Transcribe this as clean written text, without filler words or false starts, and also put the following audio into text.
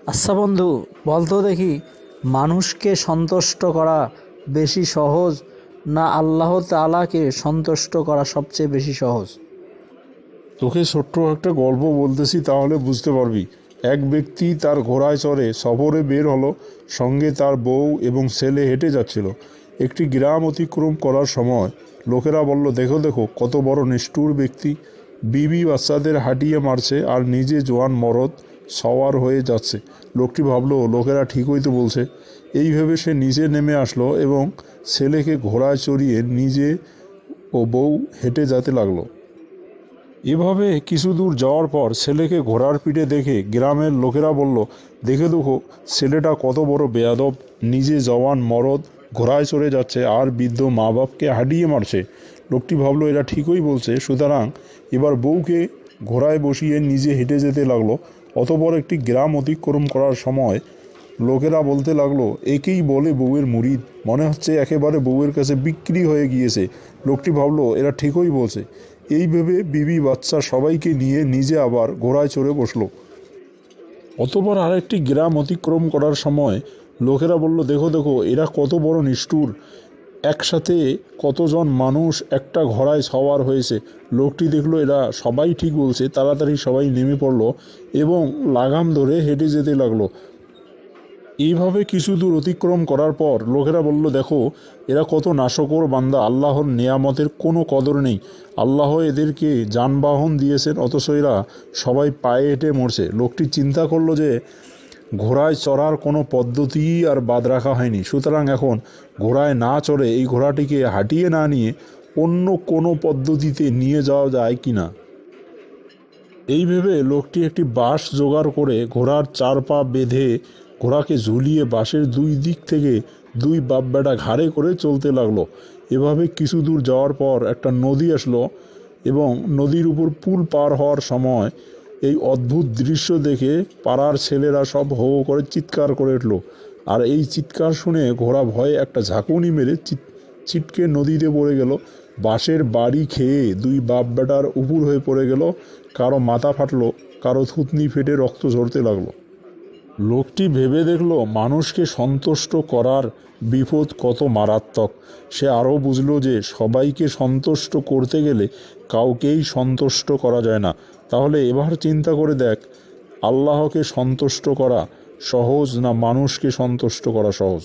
আচ্ছা বন্ধু, বলতো দেখি, মানুষকে সন্তুষ্ট করা বেশি সহজ না আল্লাহ তাআলাকে সন্তুষ্ট করা সবচেয়ে বেশি সহজ? তোকে ছোট্ট একটা গল্প বলতেছি, তাহলে বুঝতে পারবি। এক ব্যক্তি তার ঘোড়ায় চড়ে সফরে বের হলো। সঙ্গে তার বউ এবং ছেলে হেঁটে যাচ্ছিল। একটি গ্রাম অতিক্রম করার সময় লোকেরা বলল, দেখো দেখো, কত বড় নিষ্ঠুর ব্যক্তি! বিবি বাচ্চাদের হাঁটিয়ে মারছে আর নিজে জোয়ান মরদ সওয়ার হয়ে যাচ্ছে। লোকটি ভাবলো, লোকেরা ঠিকই তো বলছে। এই ভেবে সে নিচে নেমে আসলো এবং ছেলেকে ঘোড়ায় চড়িয়ে নিজে ও বউ হেঁটে যেতে লাগলো। এভাবে কিছু দূর যাওয়ার পর ছেলেকে ঘোড়ার পিঠে দেখে গ্রামের লোকেরা বলল, দেখে দেখো, ছেলেটা কত বড় বেয়াদব! নিজে জওয়ান মরদ ঘোড়ায় চড়ে যাচ্ছে আর বৃদ্ধ মা বাপকে হাঁটিয়ে মারছে। লোকটি ভাবলো, এরা ঠিকই বলছে। সুতরাং এবার বউকে ঘোড়ায় বসিয়ে নিজে হেঁটে যেতে লাগলো। অতঃপর একটি গ্রাম অতিক্রম করার সময় লোকেরা বলতে লাগলো, একেই বলে বউয়ের মুরিদ। মনে হচ্ছে একেবারে বউয়ের কাছে বিক্রি হয়ে গিয়েছে। লোকটি ভাবলো, এরা ঠিকই বলছে। এই ভেবে বিবি বাচ্চা সবাইকে নিয়ে নিজে আবার ঘোড়ায় চড়ে বসলো। অতঃপর আরেকটি গ্রাম অতিক্রম করার সময় লোকেরা বলল, দেখো দেখো, এরা কত বড় নিষ্ঠুর! একসাথে কতজন মানুষ একটা ঘোড়ায় সওয়ার হয়েছে। লোকটি দেখলো এরা সবাই ঠিক বলছে। তাড়াতাড়ি সবাই নেমে পড়লো এবং লাগাম ধরে হেঁটে যেতে লাগলো। এইভাবে কিছু দূর অতিক্রম করার পর লোকেরা বলল, দেখো, এরা কত নাশকর বান্দা! আল্লাহর নেয়ামতের কোনো কদর নেই। আল্লাহ এদেরকে যানবাহন দিয়েছেন, অথচ এরা সবাই পায়ে হেঁটে মরছে। লোকটি চিন্তা করলো যে ঘোড়ায় চড়ার কোনো পদ্ধতিই আর বাদ রাখা হয়নি। সুতরাং এখন ঘোড়ায় না চড়ে এই ঘোড়াটিকে হাঁটিয়ে না নিয়ে অন্য কোনো পদ্ধতিতে নিয়ে যাওয়া যায় কি না। এই ভেবে লোকটি একটি বাঁশ জোগাড় করে ঘোড়ার চার পা বেঁধে ঘোড়াকে ঝুলিয়ে বাঁশের দুই দিক থেকে দুই বাপ বেটা ঘাড়ে করে চলতে লাগলো। এভাবে কিছু দূর যাওয়ার পর একটা নদী আসলো এবং নদীর উপর পুল পার হওয়ার সময় এই অদ্ভুত দৃশ্য দেখে পাড়ার ছেলেরা সব হো হো করে চিৎকার করে উঠল। আর এই চিৎকার শুনে ঘোড়া ভয়ে একটা ঝাঁকুনি মেরে ছিটকে নদীতে পড়ে গেল। বাঁশের বাড়ি খেয়ে দুই বাপ বেটার উপুর হয়ে পড়ে গেল। কারো মাথা ফাটলো, কারো থুতনি ফেটে রক্ত ঝরতে লাগলো। লোকটি ভেবে দেখল মানুষকে সন্তুষ্ট করার বিপদ কত মারাত্মক। সে আরও বুঝল যে সবাইকে সন্তুষ্ট করতে গেলে কাউকেই সন্তুষ্ট করা যায় না। তাহলে এবার চিন্তা করে দেখ, আল্লাহকে সন্তুষ্ট করা সহজ না মানুষকে সন্তুষ্ট করা সহজ?